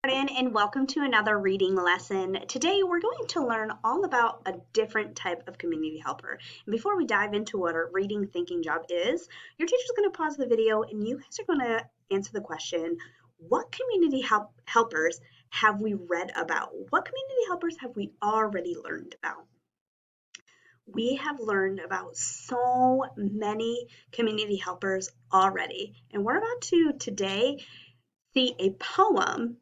And welcome to another reading lesson. Today we're going to learn all about a different type of community helper. And before we dive into what our reading thinking job is, your teacher's going to pause the video and you guys are going to answer the question, what community helpers have we read about? What community helpers have we already learned about? We have learned about so many community helpers already, and we're about to today see a poem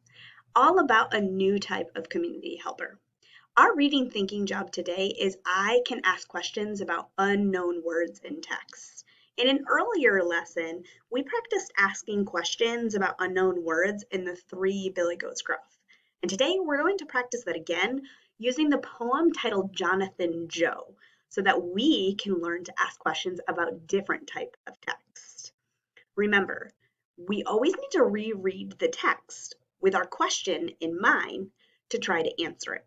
all about a new type of community helper. Our reading thinking job today is I can ask questions about unknown words in text. In an earlier lesson, we practiced asking questions about unknown words in the Three Billy Goats Gruff. And today we're going to practice that again using the poem titled Jonathan Joe so that we can learn to ask questions about different type of text. Remember, we always need to reread the text with our question in mind to try to answer it.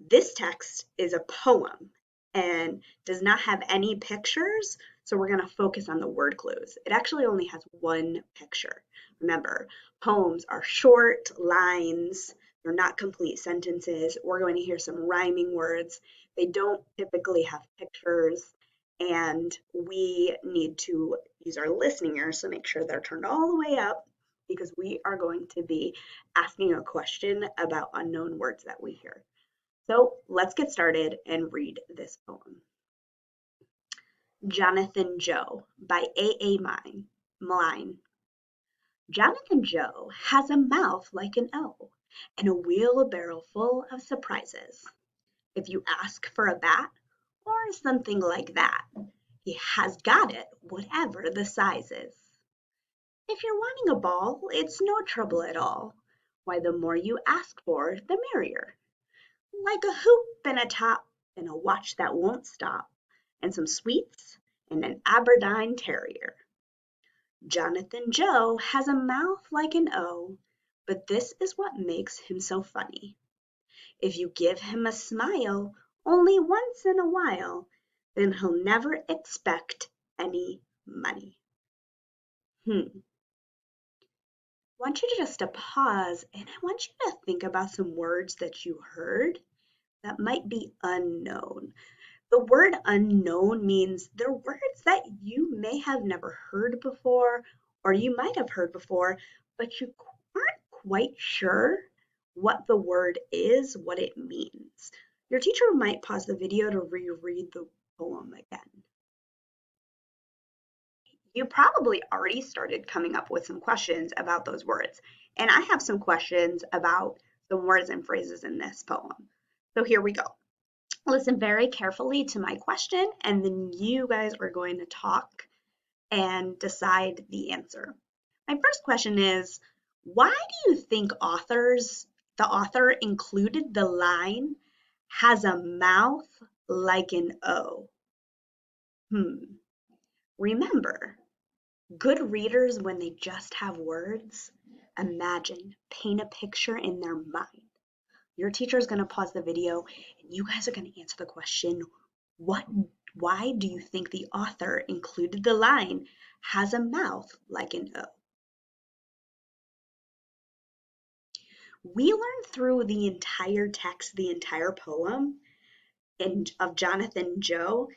This text is a poem and does not have any pictures, so we're going to focus on the word clues. It actually only has one picture. Remember, poems are short lines, they're not complete sentences. We're going to hear some rhyming words. They don't typically have pictures, and we need to use our listening ears to make sure they're turned all the way up because we are going to be asking a question about unknown words that we hear. So let's get started and read this poem. Jonathan Joe by A.A. Milne. Jonathan Joe has a mouth like an O and a wheelbarrow full of surprises. If you ask for a bat or something like that, he has got it, whatever the size is. If you're wanting a ball, it's no trouble at all. Why, the more you ask for, the merrier. Like a hoop and a top, and a watch that won't stop, and some sweets, and an Aberdeen terrier. Jonathan Joe has a mouth like an O, but this is what makes him so funny. If you give him a smile only once in a while, then he'll never expect any money. I want you to just pause and I want you to think about some words that you heard that might be unknown. The word unknown means they're words that you may have never heard before, or you might have heard before, but you aren't quite sure what the word is, what it means. Your teacher might pause the video to reread the poem again. You probably already started coming up with some questions about those words, and I have some questions about the words and phrases in this poem. So here we go. Listen very carefully to my question, and then you guys are going to talk and decide the answer. My first question is, why do you think the author included the line, has a mouth like an O? Remember, good readers, when they just have words, imagine, paint a picture in their mind. Your teacher is going to pause the video and you guys are going to answer the question, why do you think the author included the line, has a mouth like an O? We learned through the entire text, the entire poem of Jonathan Joe,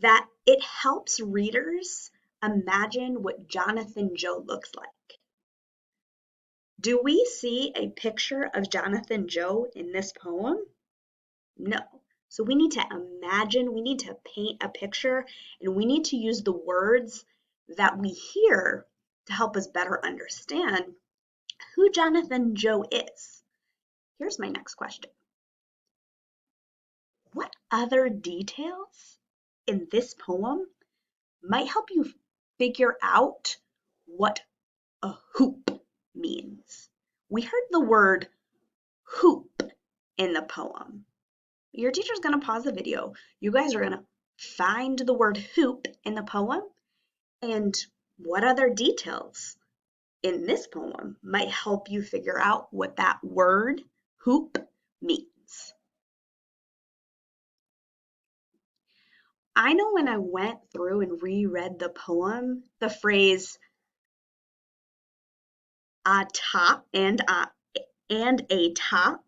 that it helps readers imagine what Jonathan Joe looks like. Do we see a picture of Jonathan Joe in this poem? No. So we need to imagine, we need to paint a picture, and we need to use the words that we hear to help us better understand who Jonathan Joe is. Here's my next question. What other details in this poem might help you figure out what a hoop means? We heard the word hoop in the poem. Your teacher's going to pause the video. You guys are going to find the word hoop in the poem and what other details in this poem might help you figure out what that word hoop means. I know when I went through and reread the poem, the phrase a top and and a top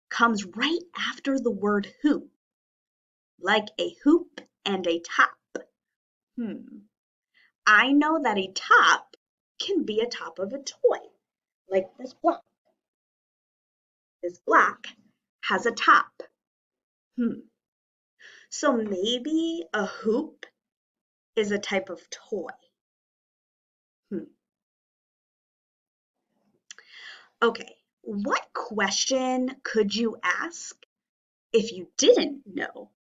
comes right after the word hoop, like a hoop and a top. Hmm. I know that a top can be a top of a toy, like this block. This block has a top. Hmm. So maybe a hoop is a type of toy. Hmm. Okay, what question could you ask if you didn't know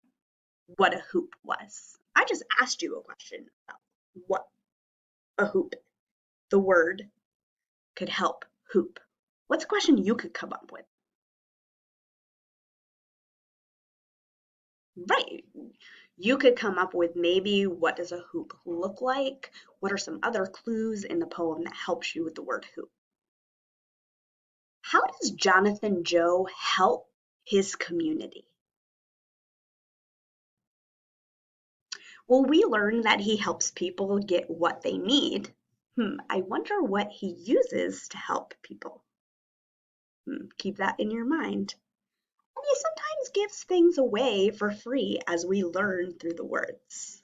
what a hoop was? I just asked you a question about what a hoop, the word, could help hoop. What's a question you could come up with? Right. You could come up with maybe what does a hoop look like? What are some other clues in the poem that helps you with the word hoop? How does Jonathan Joe help his community? Well, we learn that he helps people get what they need. I wonder what he uses to help people. Keep that in your mind. And he sometimes gives things away for free as we learn through the words.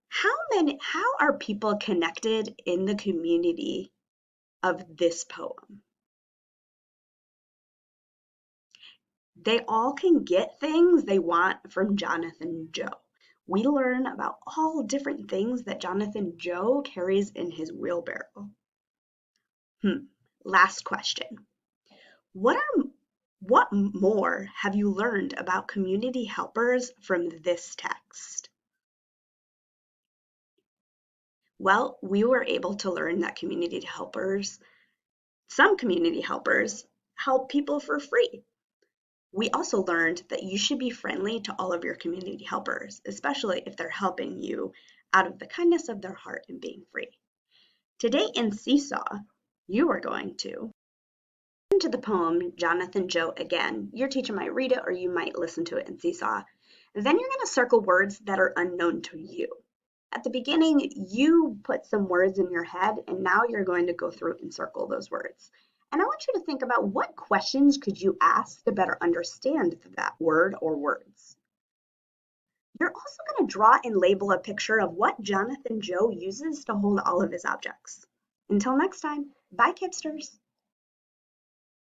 How are people connected in the community of this poem? They all can get things they want from Jonathan Joe. We learn about all different things that Jonathan Joe carries in his wheelbarrow. Last question. What more have you learned about community helpers from this text? Well, we were able to learn that some community helpers, help people for free. We also learned that you should be friendly to all of your community helpers, especially if they're helping you out of the kindness of their heart and being free. Today in Seesaw, you are going to listen to the poem Jonathan Joe again. Your teacher might read it or you might listen to it in Seesaw. Then you're going to circle words that are unknown to you. At the beginning, you put some words in your head, and now you're going to go through and circle those words. And I want you to think about what questions could you ask to better understand that word or words. You're also going to draw and label a picture of what Jonathan Joe uses to hold all of his objects. Until next time, bye, Kipsters.